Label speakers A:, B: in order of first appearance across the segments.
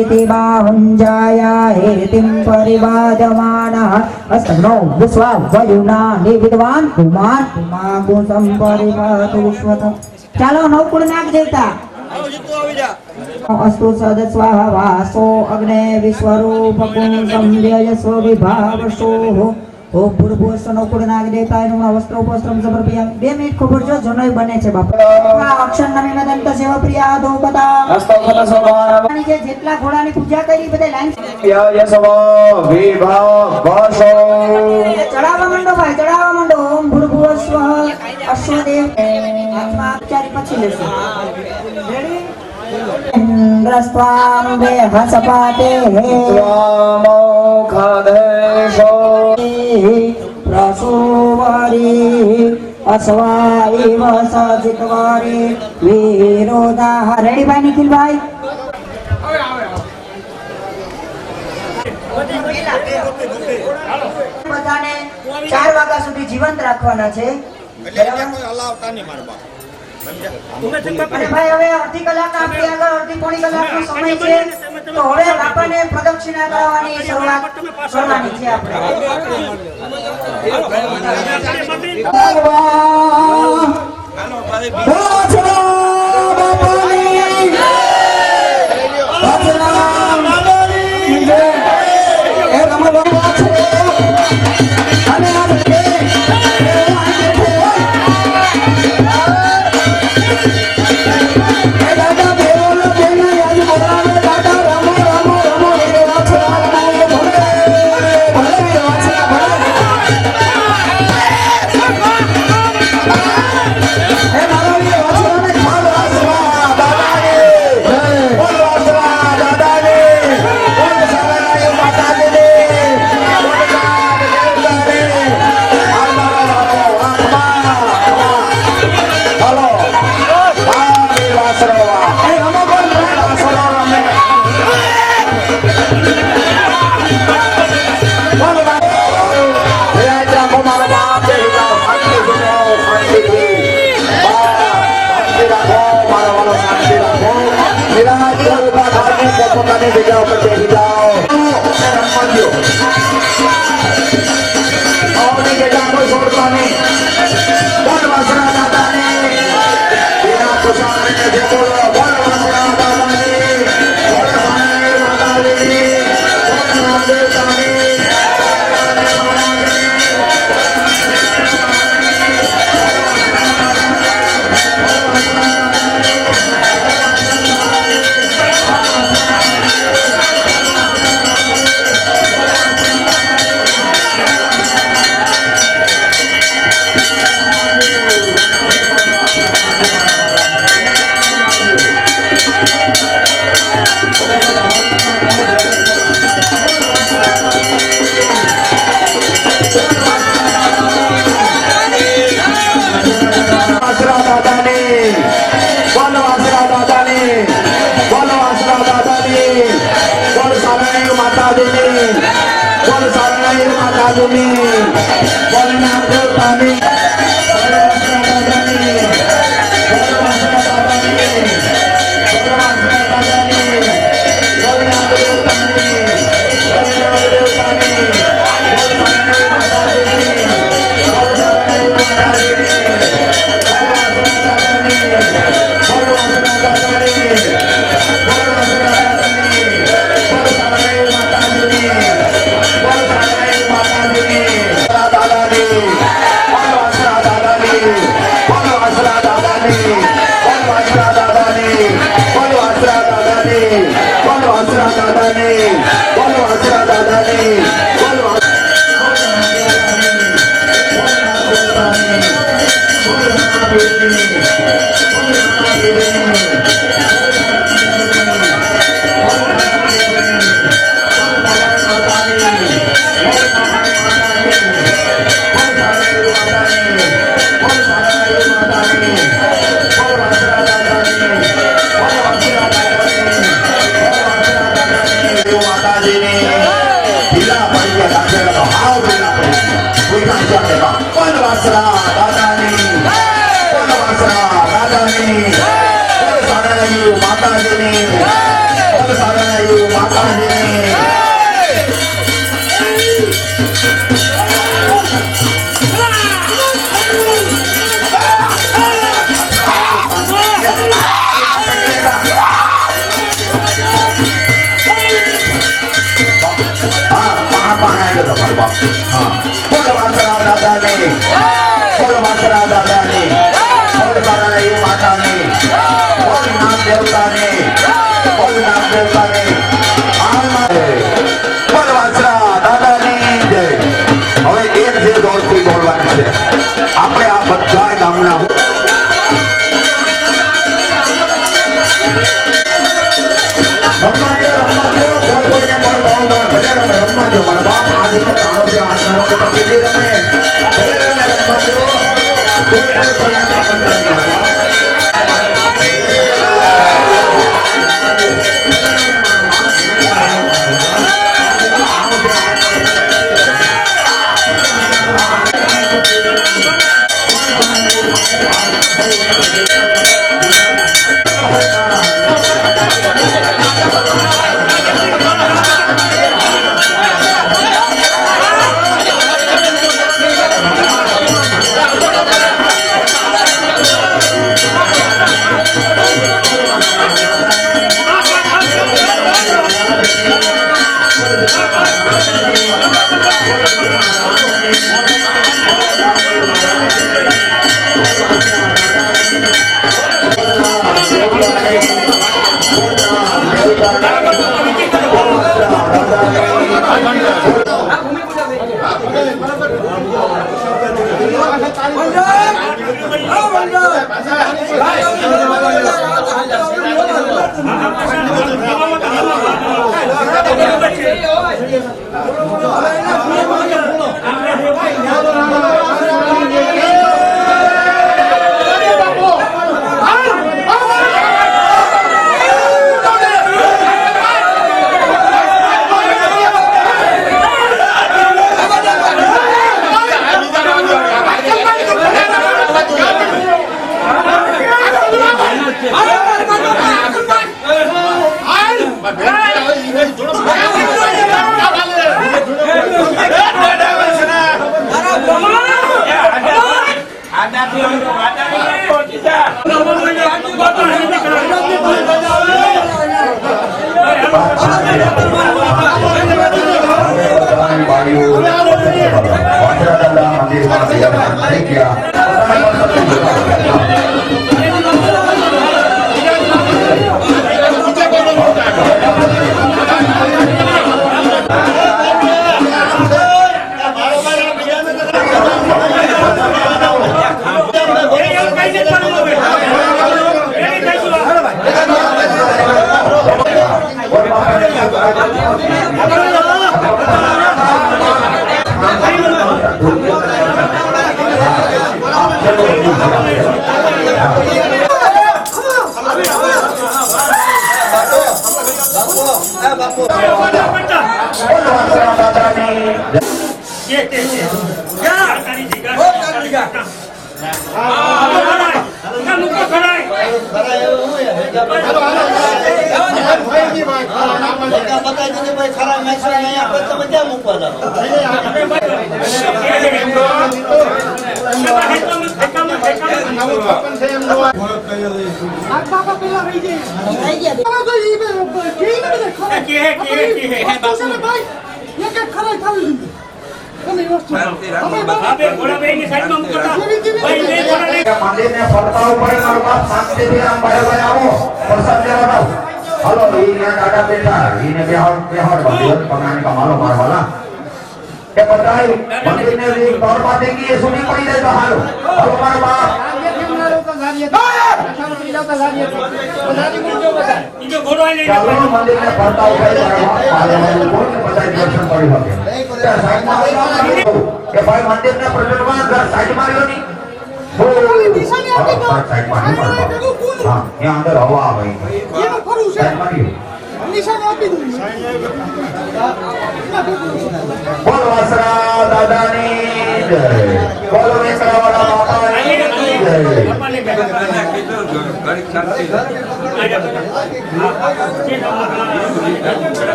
A: इति बाहुञ्जाया हेतिं परिवादमानः अस्तग्नो विश्वा वयुना निविद्वान् कुमार कुमागुसं परिवातु विश्वत। ચાલો નવકુળ નાગ દેવતા अस्तु सदस्वाहा वासो अग्ने विश्वरूपकुं संध्ययस्व विभावशो ओ पूर्वोष्ट नवकुळ नाग देवताનું વસ્ત્રોપસ્ત્રમ સમર્પયામિ। 2 મિનિટ ખબર જો જનોય બને છે બાપા। અક્ષર નમી દંત સેવા પ્રિયા ધોપતા અસ્તોખત સ્વભાવ જે જેટલા ઘોડાની પૂજા કરી બધે લાઈન યસવ વિભાવ વશો ચડાવવા માંડો ભાઈ ચડાવવા માંડો। ઓમ ભૂર્ભુવસ્વ અશ્વદેવ આત્મા ઉપચારી પછી લેશે। રેડી इंद्रस्त्वां वेहसपाते स्वामोखदेशो प्रसूवरी अस्वाइव सजितवारी वीरोदाह। रेडी भाई निखिल भाई બધાને 4 વાગ્યા સુધી જીવંત રાખવાના છે। ભાઈ હવે અડધી કલાક આપણી આગળ અડધી પોણી કલાકનો સમય છે તો હવે બાપાને પ્રદક્ષિણા કરાવવાની શરૂઆત કરવાની છે આપણે।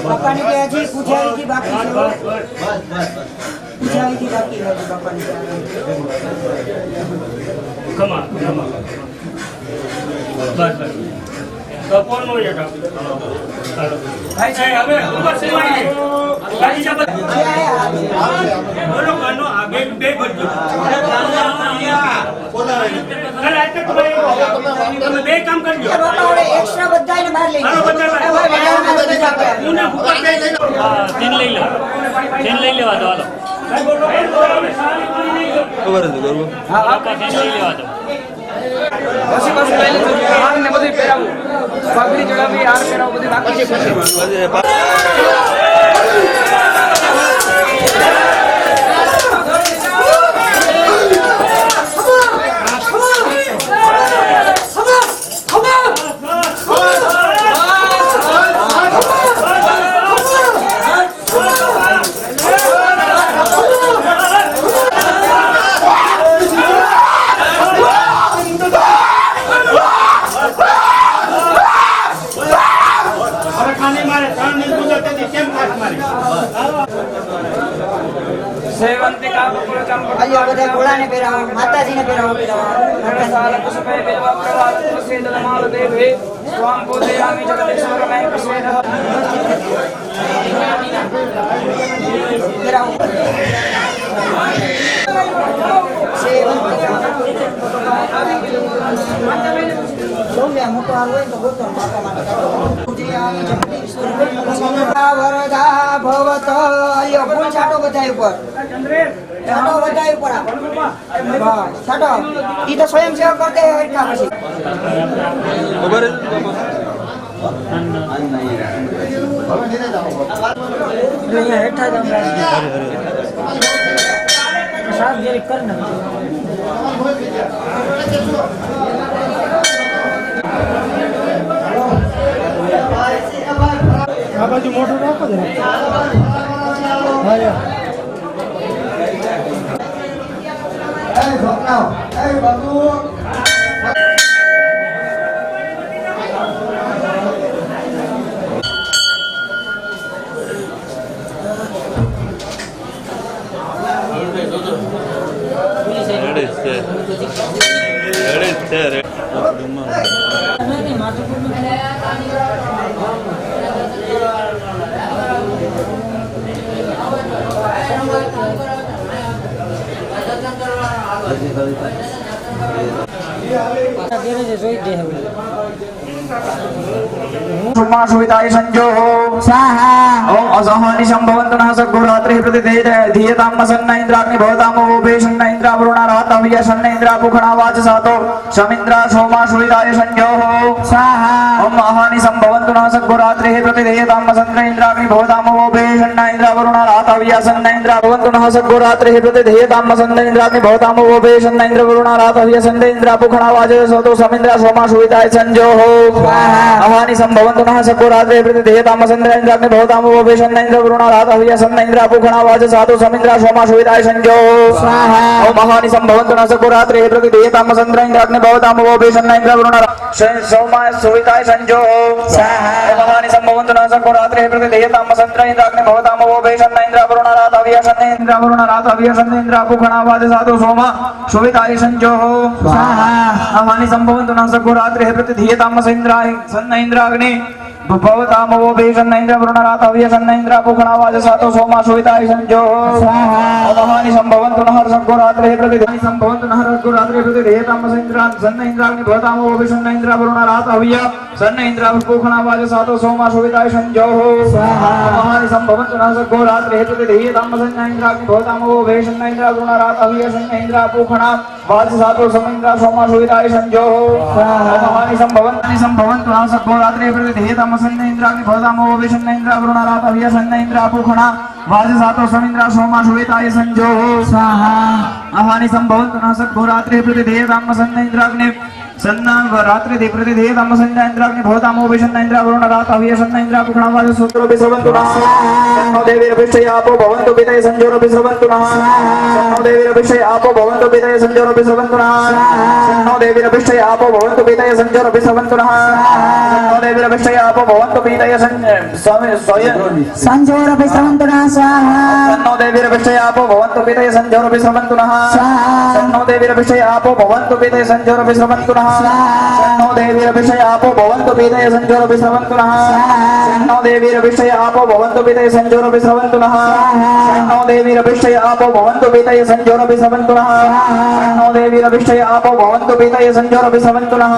A: બાપાની કે હજી પૂજાવી બાકી છે પૂજાવી બાકી છે બાપાની
B: બે કામ કરજો
A: એક્સ્ટ્રા બધાને બહાર લઈ
C: તેન લઈ લેવા દો હાલો ખબર હતી બરોબર હા તેન લઈ લેવા દો
B: પછી લઈ લેજો હાર ને બધું પહેરાવું પાઘડી ચડાવી હાર પહેરાવું બધું બાકી છે
A: બધા ઘોડાને પહેરાવો માતાજીને પહેરાવો મોટો હાલ હોય તો ગોતો બાપા વરદા ભવત અલ્યો ફૂલ છાટો બધા ઉપર છાટો બધા ઉપર બસ છાટો ઈ તો સ્વયં સેવક કરતે એટલા પછી
C: ખબર
A: અહીંયા હેઠા જ સાત જેરી કર ને આ બાજુ મોટું રાખો જરા
B: सुविधाय संजोहो
A: स्वाहा
B: ओम असहनि संभवन्तु न सद्गुरात्रि प्रतिधीयतां मसन्न इंद्राग्नि भवतां ओभेषन्न इंद्रावरुणारातव्य सन्न इंद्रापुखणा वाच सातो समिन्द्रा सोमा सुविधाय संजोहो
A: स्वाहा
B: ओम अहनि संभवन्तु न सद्गुरात्रि प्रतिधीयतां मसन्न इंद्राग्नि भवतां ओभेषन्न इंद्रावरुणारातव्य सन्न इंद्राभवन्तु न सद्गुरात्रि प्रतिधीयतां मसन्न इंद्राग्नि भवतां ओभेषन्न इंद्रावरुणारातव्य सन्न इंद्रापुखणा वाच सातो समिन्द्रा सोमा सुविधाय संजोहो
A: स्वाहा
B: अहनि संभवन्तु न सद्गुरात्रि प्रतिधीयतां मसन्न इंद्राग्नि भवतां ओभेषन्न इंद्रावरुणारातव्य सन्न इंद्रापुखणा वाच सातो समिन्द्रा सोमा सुविधाय संजोहो
A: स्वाहा
B: ओम अहनि संभवन्तु न सद्गुरात्रि प्रतिधीयतां मसन्न इंद्राग्नि भवतां ओभेषन्न इंद्रावरुणारातव्य सोमा सुविधाय संजोहो
A: स्वाहा
B: ओम अहानि सम्भवन्तु न सकोरात्रे प्रतिदेयतां वसन्त्र इन्द्राग्नि भवतां वोभेषन्न इन्द्रावरुणारातव्यसन्न इन्द्रापुखणावाद साधु सोमा शुभिताय संजोः
A: स्वाहा
B: अहानि सम्भवन्तु न सकोरात्रे प्रतिदेयतां वसन्न इन्द्राग्नि भवतां वोभेषन्न इन्द्रावरुणारातव्यसन्न इन्द्रापुखणावाद साधु सोमा शुभिताय संजोः
A: स्वाहा
B: अहानि सम्भवन्तु न सकोरात्रे प्रतिदेयतां सम्भवन्तु न सकोरात्रे प्रतिदेयतां वसन्न इन्द्राग्नि भवतां वोभेषन्न इन्द्रावरुणारातव्यसन्न इन्द्रापुखणावाद साधु सोमा शुभिताय संजोः
A: स्वाहा
B: महानि सम्भवन्तु न सकोरात्रे प्रतिदेयतां वसन्न इन्द्राग्नि भवतां वोभेषन्न इन्द्रावरुणारातव्यसन्न इन्द्रापुखणा वाच सातो समिन्द्रा सोमा शुभिताय संजोः महानि सम्भवन्तु न सकोरात्रे प्रतिदेयतां वसन्न इन्द्राग्नि भवतां वोभेषन्न इन्द्रावरुणारातव्यसन्न इन्द्रापुखणा वाच सातो समिन्द्रा सोमा शुभिताय संजोः
A: स्वाहा
B: महानि सम्भवन्तु न सकोरात्रे प्रतिदेयतां वसन्न इन्द्राग्नि सन्न रात्रि दे प्रतिदेयतां वसन्न इन्द्राग्नि भवतां वोभेषन्न इन्द्रावरुणारातव्यसन्न इन्द्रापुखणावाद सूत्रो विश्रवन्तु नः सन्नो देवीरभिषयापो भवन्तु पितये संजोरो विश्रवन्तु नः सन्नो देवीरभिषयापो भवन्तु पितये संजोरो विश्रवन्तु नः सन्नो देवीरभिषयापो भवन्तु पितये संजोरो विश्रवन्तु नः सन्नो देवीरभिषयापो भवन्तु पितये
A: संजोर विश्रवन्तु नः स्वाहा
B: सन्नो देवीरभिषयापो भवन्तु पितये संजोरो विश्रवन्तु नः सन्नो देवीरभिषयापो भवन्तु पितये संजोरो विश्रवन्तु नः सन्नो देवीरभिषयापो भवन्तु पितये संजोरो विश्रवन्तु नः सन्नो देवीरभिषयापो भवन्तु पितये संजोरो विश्रवन्तु नः सन्नो देवीरभिषयापो भवन्तु पितये संजोरो विश्रवन्तु नः सन्नो देवीरभिषयापो भवन्तु पितये संजोरो विश्रवन्तु नः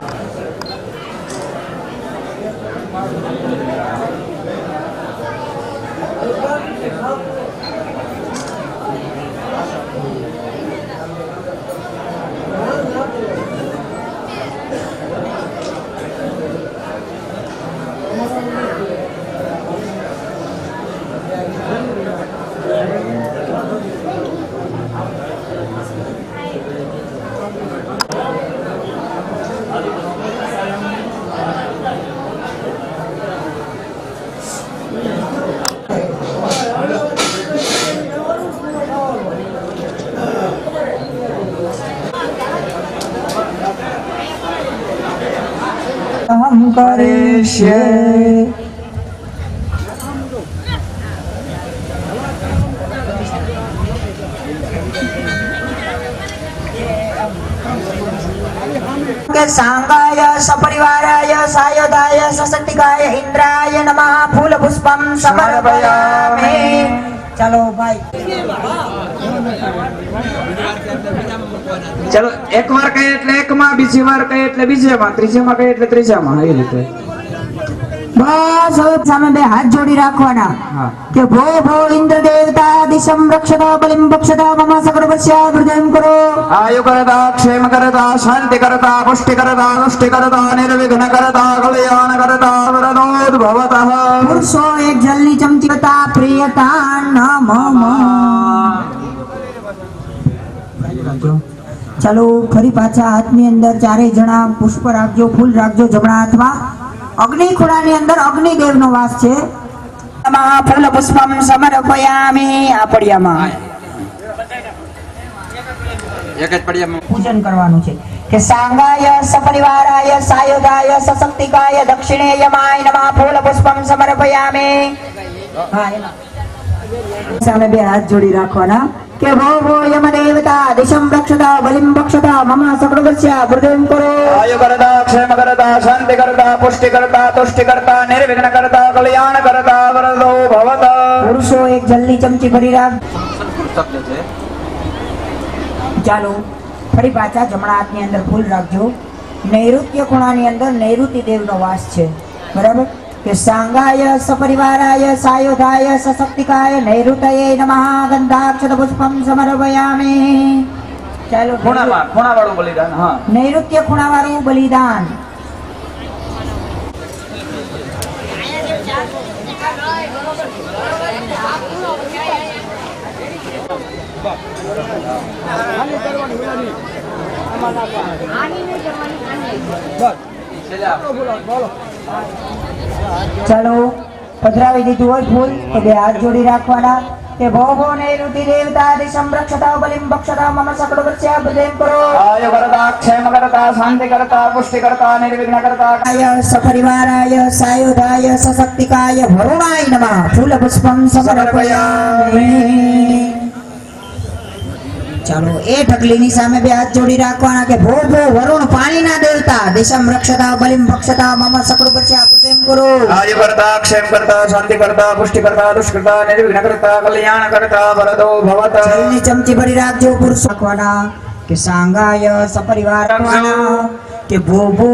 A: हम करिष्ये सांगाय सपरिवाराय सायुधाय सशक्तिकाय इंद्राय नमः फूल पुष्पम समर्पयामि चलो भाई
B: चलो एक વાર કહે એટલે એકમાં બીજી વાર કહે એટલે બીજામાં ત્રીજામાં કહે એટલે ત્રીજામાં એ રીતે
A: બસ હવે સામે બે હાથ જોડી રાખવાના
B: હા
A: કે ભો ભો ઇન્દ્ર દેવતા દિશમ રક્ષતા બલિમ બક્ષતા મમ સકૃપસ્યા હૃદયમ કરો
B: आयु करता क्षेम करता शांति करता पुष्टि करता तुष्टि करता निर्विघ्न करता कल्याण करता वरदोद्भवतः
A: પુરુષો એક જલની ચમચી કરતા પ્રિયતા નમઃ ચાલો ફરી પાછા હાથની અંદર ચારેય જણા પુષ્પ રાખજો ફૂલ રાખજો જમણા હાથમાં અગ્નિ ખૂણાની અંદર અગ્નિદેવનો વાસ છે નમઃ ફૂલ પુષ્પમ સમર્પયામિ આ પડિયામાં
B: એક જ પડિયામાં
A: પૂજન કરવાનું છે કે સાંગાય સપરિવારાય સાયુધાય સશક્તિકાય દક્ષિણેયમાય નમઃ ફૂલ પુષ્પમ સમર્પયામિ હા એમાં સામે બે હાથ જોડી રાખવાના કે ભો ભો યમ દેવતા દિશમ રક્ષતા બલિમ બક્ષતા મમ સકૃપસ્યા હૃદયમ કરો
B: आयु करता क्षेम करता शांति करता पुष्टि करता तुष्टि करता निर्विघ्न करता कल्याण करता वरदो भवतः
A: પુરુષો એક જલની ચમચી ભરી રાખ ચાલો ફરી પાછા જમણા હાથની અંદર ફૂલ રાખજો નૈઋત્ય ખૂણાની અંદર નૈઋત્ય દેવનો વાસ છે બરાબર કે સાંગાય સપરિવારાય સાયુધાય સશક્તિકાય નૈઋતયે નમઃ ગંધાક્ષત પુષ્પમ સમર્પયામિ ચાલો
B: ખૂણાવાળું બલિદાન હા
A: નૈઋત્ય ખૂણાવાળું બલિદાન ચાલો પધરાવી દીધું હોય ફૂલ તો બે હાથ જોડી રાખવાના કે ભો ભો નૈઋતિ દેવતા દિશમ રક્ષતા બલિમ બક્ષતા મમ સકૃપસ્યા હૃદયમ કરો
B: आयु करता क्षेम करता शांति करता पुष्टि करता निर्विघ्न करता
A: આય સપરિવારાય સાયુધાય सशक्तिकाय वरुणाय नमः फूलपुष्पं समर्पयामि ચાલો એ ઢગલીની સામે બે હાથ જોડી રાખવાના કે ભો ભો વરુણ પાણીના દેવતા દિશમ રક્ષતા બલિમ ભક્ષતા મમ સકૃપસ્યા પ્રેમ કરો
B: आयु करता क्षेम करता शांति करता पुष्टि करता दुष्कर्ता निर्विघ्न करता कल्याण करता वरदो भवत
A: જલની ચમચી ભરી રાખજો પુરુષ રાખવાના કે સાંગાય સપરિવાર રાખવાના કે ભો ભો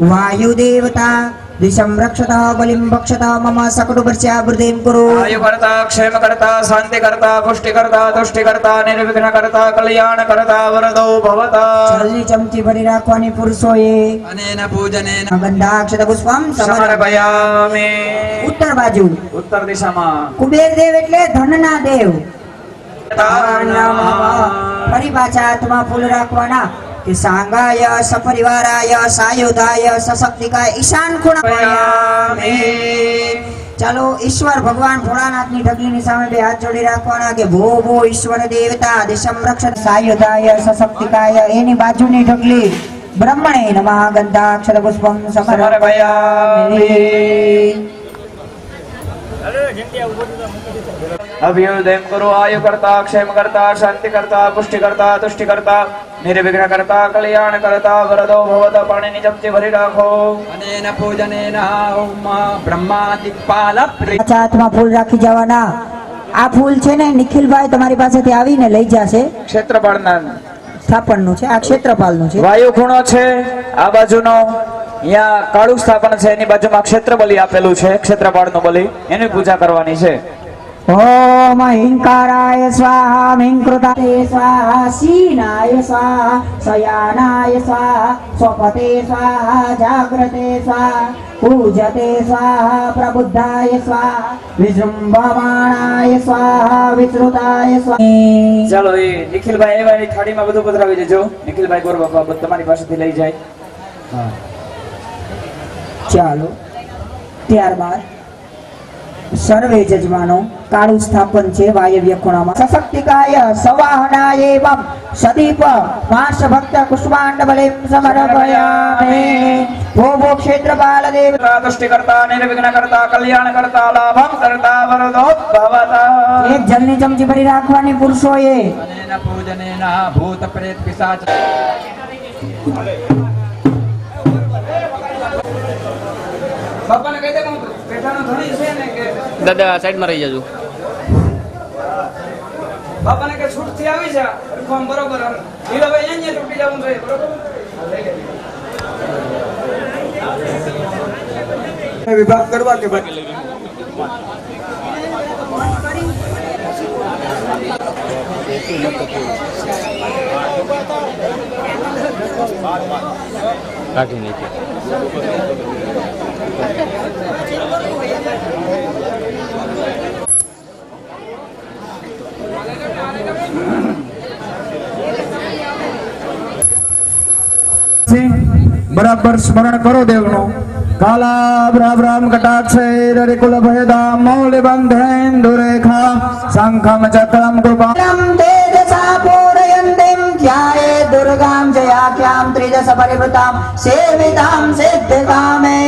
A: વાયુ દેવતા દિશમ રક્ષતા બલિમ ભક્ષતા મમ સકૃપસ્યા પ્રેમ કરો
B: आयु करता क्षेम करता शांति करता पुष्टि करता तुष्टि करता निर्विघ्न करता कल्याण करता वरदो भवत
A: જલની ચમચી ભરી રાખવાની પુરુષોએ
B: अनेन पूजनेन
A: ગંધાક્ષત પુષ્પમ
B: समर्पयामि
A: ઉત્તર બાજુ
B: उत्तर दिशाમાં
A: કુબેર દેવ એટલે ધનના દેવ ફરી પાછા હાથમાં ફૂલ રાખવાના કે સાંગાય સપરિવારાય સાયુધાય સશક્તિકાય ઈશાન ખૂણા ચાલો ઈશ્વર ભગવાન ભોળાનાથની ઢગલીની સામે બે હાથ જોડી રાખવાના કે ભો ભો ઈશ્વર દેવતા દિશમ રક્ષક સાયુધાય સશક્તિકાય એની બાજુની ઢગલી બ્રહ્મણે નમઃ ગંધાક્ષર પુષ્પમ સમર્પયામિ
B: अभ्युदय करो आयु करता क्षेम करता शांति करता पुष्टि करता तुष्टि करता निर्विघ्न करता कल्याण करता वरदो भवत पाणिनि चमचे भरी राखो अनेन पूजनेन ओम ब्रह्मादिपाल
A: પાછા હાથમાં ફૂલ રાખી જવાના આ ફૂલ છે ને નિખિલભાઈ તમારી પાસેથી આવીને લઈ જશે
B: ક્ષેત્રપાળના
A: સ્થાપનનું છે આ ક્ષેત્રપાલનું છે
B: વાયુ ખૂણો છે આ બાજુનો અહીંયા કાળુ સ્થાપન છે એની બાજુમાં ક્ષેત્ર બલિ આપેલું છે ક્ષેત્રપાળનું બલિ એની પૂજા કરવાની છે
A: ओम हिंकाराय स्वाहा हिंकृताय स्वाहा सीनाय स्वाहा शयानाय स्वाहा स्वपते स्वाहा जाग्रते स्वाहा पूजते स्वाहा प्रबुद्धाय स्वाहा विजृंभमाणाय स्वाहा विश्रुताय स्वाहा
B: ચાલો એ નિખિલભાઈ એવા એ થાળીમાં બધું પધરાવી દેજો નિખિલભાઈ ગોર બાપા તમારી પાસેથી લઈ જાય હા
A: ચાલો ત્યારબાદ સર્વે જજમાનો કાળુ સ્થાપન છે વાયવ્ય ખૂણામાં સશક્તિકાય સવાહનાય એવં સદીપ માસ ભક્ત કુષ્માંડ બલિમ સમર્પયામિ ભો ભો ક્ષેત્રપાલ દેવ
B: तुष्टि करता निर्विघ्न करता कल्याण करता लाभम करता वरदो भवता
A: એક જલની ચમચી ભરી રાખવાની પુરુષોએ
B: अनेन पूजनेन भूत प्रेत पिशाच બાપાને કહી દે પેઠાનો ધણી છે ને કે
C: દાદા સાઈડમાં રહી જજો
B: બાપાને કે છૂટ થી આવી જા ફોર્મ બરોબર હીરો ભાઈ અહીંયા તૂટી જવું જોઈએ બરોબર વિભાગ કરવા કે ભાઈ
C: રાખી નહીં
B: बराबर स्मरण करो देवनो काला ब्राह्म कटाक्षे कुल भयदा मौल्य बंधेन्दुरेखा शंखम चक्रम कृपा
A: तेजसा पूरयन्तीं ध्याये दुर्गां जयाख्यां त्रिदश परिवृतां सेवितां सिद्धिकामे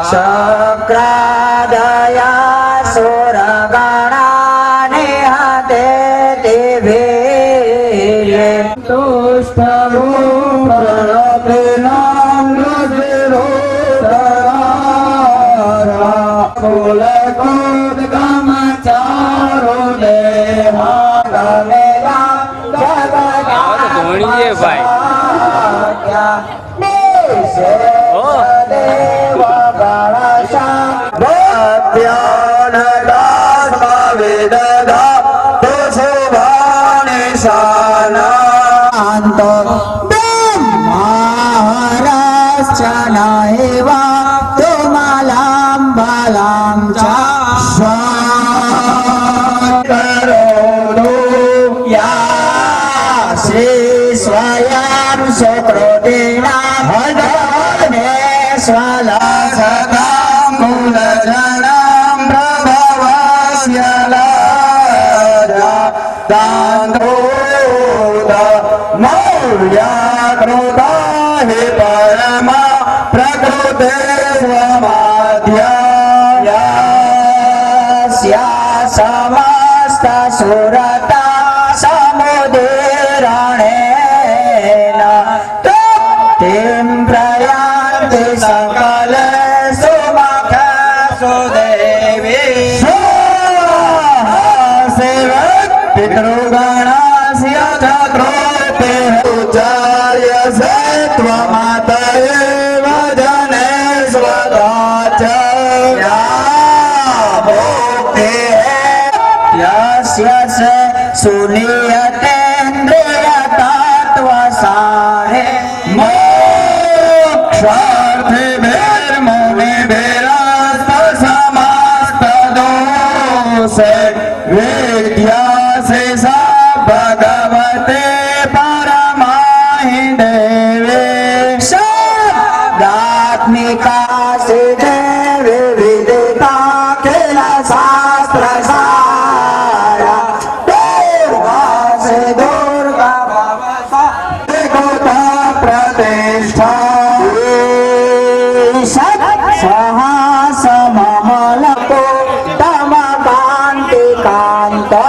A: शक्रादया सुरगणानि हते दिवे
B: प्रकृति थे भेर मुनि भेरास्त समस्त दोष विद्या से सब भगवते परमाहि देवे
A: शब्दात्मिका से देव विदिता खेल शास्त्र सारा दुर्गा से दुर्गा भवता
B: गोता प्रतिष्ठा
A: सहसममलको तमकान्ति कान्ता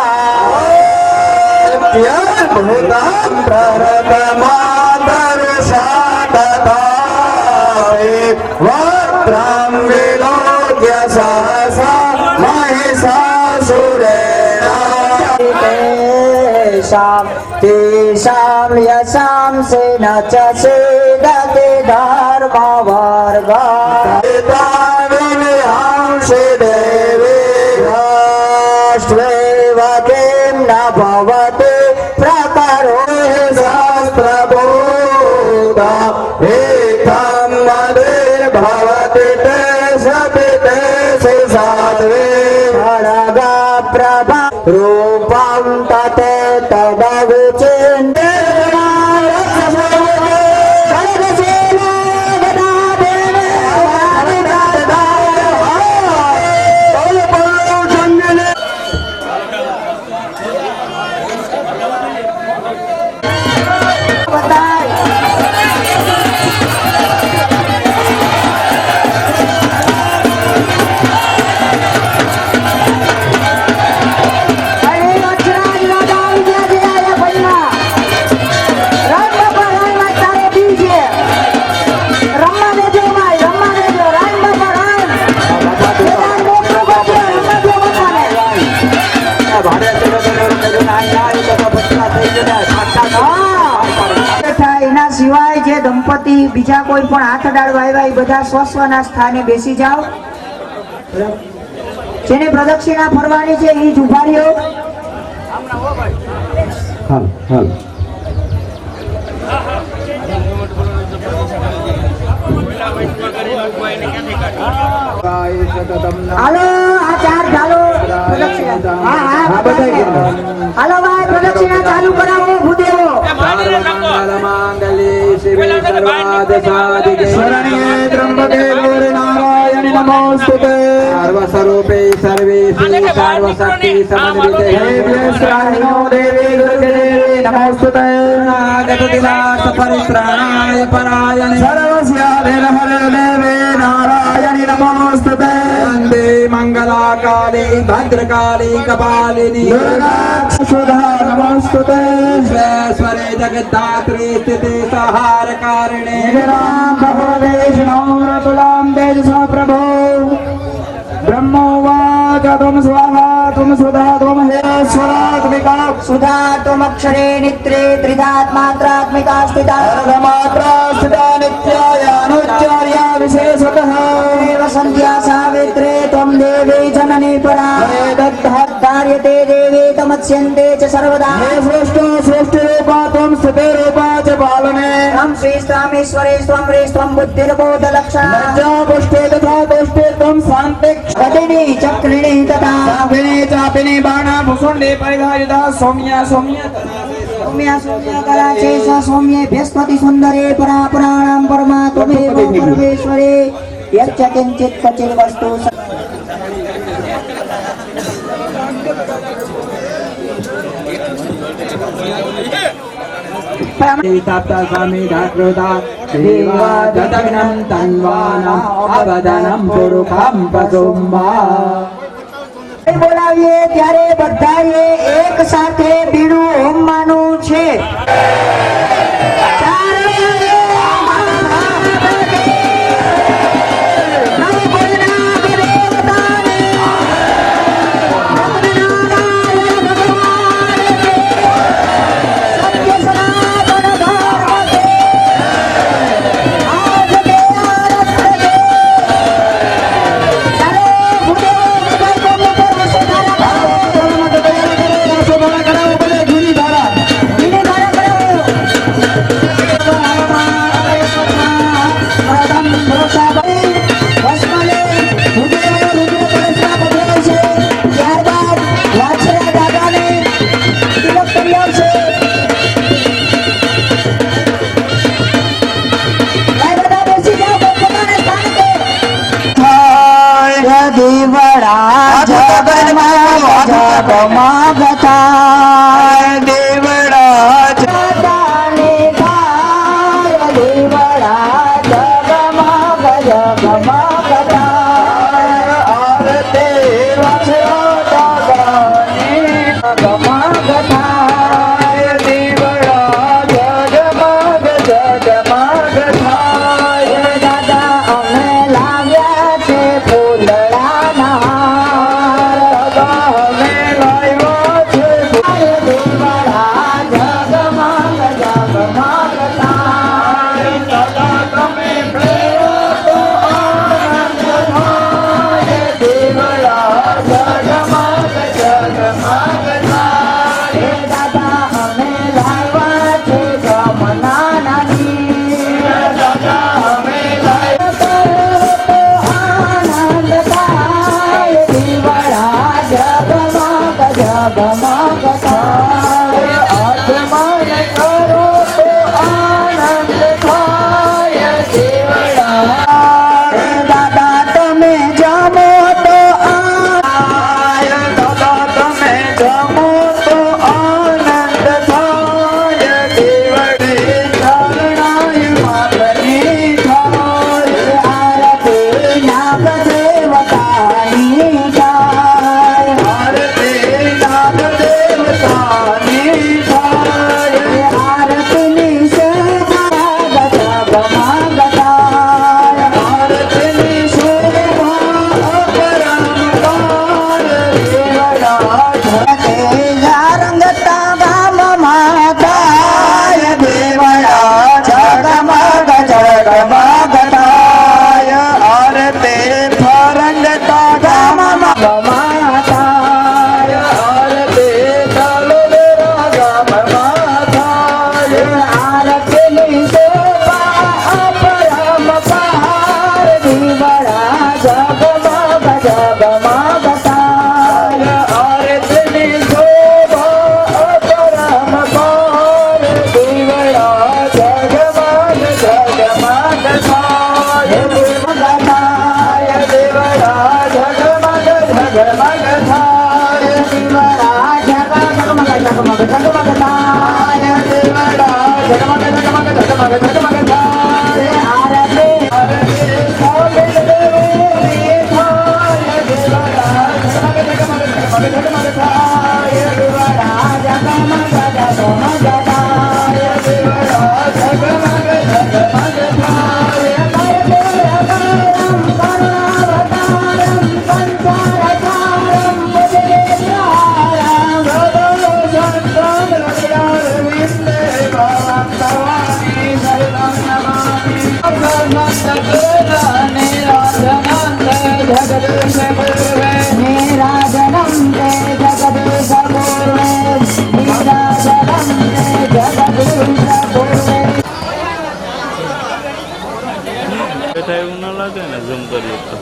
B: भूतां प्ररतमादर्शाततारे वक्त्रं विलोक्य सहसा महिषासुरेण
A: तेषां यशां से न च सेदते धर्मवर्गा
B: विविहांसि देवी
A: राष्ट्रेव किं न भवति प्रकरो
B: सहस्रभूता एकं मदिर्भवति ते सपिते साध्वे
A: खड्गा प्रभा रूपं तते तदविचिन्त्य એના સિવાય જે દંપતી બીજા કોઈ પણ હાથ અડાડવા આવ્યા એ બધા સ્વસ્વના સ્થાને બેસી જાઓ. જેને પ્રદક્ષિણા ફરવાની છે એ જ ઉભા રહ્યો. હાલો આ ચાર ચાલો પ્રદક્ષિણા. હા હાલો ભાઈ પ્રદક્ષિણા ચાલુ કરાવો ભૂદેવો.
B: शरण्ये त्र्यंबके गौरी नारायणि नमोस्तुते सर्वस्वरूपे सर्वेशि सर्वशक्ति समन्विते देव्यश्राणिनो देवी दुर्गे देवी नमोस्तुते नागतदिनाथ परित्राणाय परायणे सर्वस्याधिरहरे देवे नारायणि नमोस्तुते वन्दे मङ्गलाकाली भद्रकाली कपालिनी दुर्गा सुधा नमोस्तुते विश्वेश्वरे जगद्धात्री स्थिते संहारकारिणे तुलां तेजसा प्रभो ब्रह्मोवाच त्वं स्वाहा त्वं सुधा त्वं हेश्वरात्मिका
A: सुधा त्वमक्षरे नित्रे त्रिधात्मात्रात्मिका स्थिता
B: सर्वमात्रा स्थिता नित्यायानुच्चार्या विशेषतः
A: एव सन्ध्या सावित्रे त्वं देवी जननी परा कार्यते देवी तमत्स्यन्ते च सर्वदा
B: हे सृष्टिरूपा त्वं स्थितिरूपा च पालने
A: त्वं श्रीस्त्वामीश्वरे त्वं ह्रीस्त्वं बुद्धिर्बोधलक्षणा
B: लज्जा पुष्टे तथा तुष्टे त्वं शान्ति
A: गदिनी चक्रिणी तथा
B: साभिनी चापिनी बाणा भुसुण्डे परिधारिता सौम्या सौम्या
A: सौम्या सौम्या कला चेष सौम्ये भेस्पति सुन्दरे परा पुराणां परमा त्वमेव परमेश्वरे यच्च किञ्चित् क्वचित् वस्तु
B: तप्ता स्वामी धाकृता देवा ददग्नं तन्वानाम् अवदनं पुरुखं पशुम्बा
A: બોલાવીએ ત્યારે બધાએ એક સાથે બીડું હોમવાનું છે. જગમગ થાય
B: દેવડા
A: દાદાને થાય દેવડા જગમગ જગમગ થાય
B: આરતી વાછો દાદાની
A: જગમગ થાય
B: દેવડા જગમગ જગમગ થાય
A: દાદા અમે લાવ્યા છે ફૂલડાના હાર.
B: દાદા અમે લાવ્યા છે
A: દેવડા જગમગ જગમગ થાય
B: દાદા તમે ફેરો તો આનંદ થાય દેવડા જગમગ જગમગ થાય
A: દાદા અમે લાવ્યા છે જમનાના નીર.
B: દાદા અમે
A: આનંદ થાય દીવડા જગમગ જગમગ થાય
B: આત્મન કરો તો આનંદ થાય દેવડા
A: દાદા તમે જમો તો
B: દાદા તમે જમો તો આનંદ થાય દેવડે શરણાઈ માતની થાય
A: આરતી નાગ દેવતાની જાય
B: આરતી નાગ દેવતાની થાય
A: આરતીની સેવા જગમગ થાય
B: આરતીની શોભા અપરંપાર દેવડા
A: તેજા રંગતા ગામમાં થાય દેવડા જગમગ જગમગ થાય
B: આરતી ફરંગતા ગામમાં
A: ગામમાં થાય
B: આરતી તળવેરા ગામમાં થાય
A: આરતીની સેવા અપરંપાર દીવડા જગમગ જગમગ થાય
B: આરતીની શોભા અપરંપાર દેવડા જગમગ જગમગ થાય
A: થાય
B: દેવડા જગમગ જગમગ થાય
A: દીવડા જગમગ જગમગ જગમગ થાય
B: દેવડા જગમગ જગમગ જગમગ જગમગ થાય
A: આરતી
B: આરતી સ્વામી દેવની થાય દેવડા જગમગ જગમગ જગમગ જગમગ થાય
A: દીવડા જગમગ જગમગ થાય
B: દેવડા જગમગ જગમગ થાય
A: કરુણાવતારમ પંચારચારમ ભજનેશ્વરમ નીરાજનમ તે જગદીશ પૂર્વે નીરાજનમ તે જગદીશ પૂર્વે
C: બેઠા એવું ન લાગે ને ઝૂમ કરીએ તો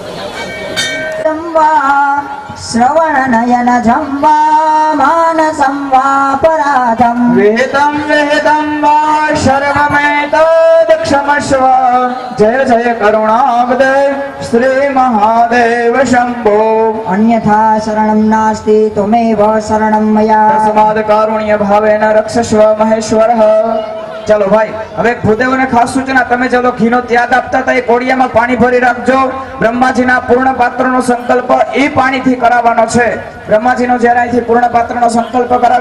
A: જંવા શ્રવણ નયન જંવા માનસં વા પરાધમ
B: વેદમ વેદમ વા સર્વમેતદક્ષમસ્વ જય જય કરુણાબ્દે શ્રી મહાદેવ શંભો
A: અન્યથા શરણમ નાસ્તિ ત્વમેવ શરણમ મયા
B: તસ્માદ કારુણ્ય ભાવેન રક્ષસ્વ મહેશ્વરઃ ચાલો ભાઈ હવે ભૂદેવને ખાસ સૂચના તમે ચાલો ઘીનો ત્યાગ આપતા હતા એ કોડિયામાં પાણી ભરી રાખજો બ્રહ્માજીના પૂર્ણ પાત્રનો સંકલ્પ એ પાણીથી કરાવવાનો છે બ્રહ્માજીનો જ્યારે અહીંથી પૂર્ણ પાત્રનો સંકલ્પ કરાવી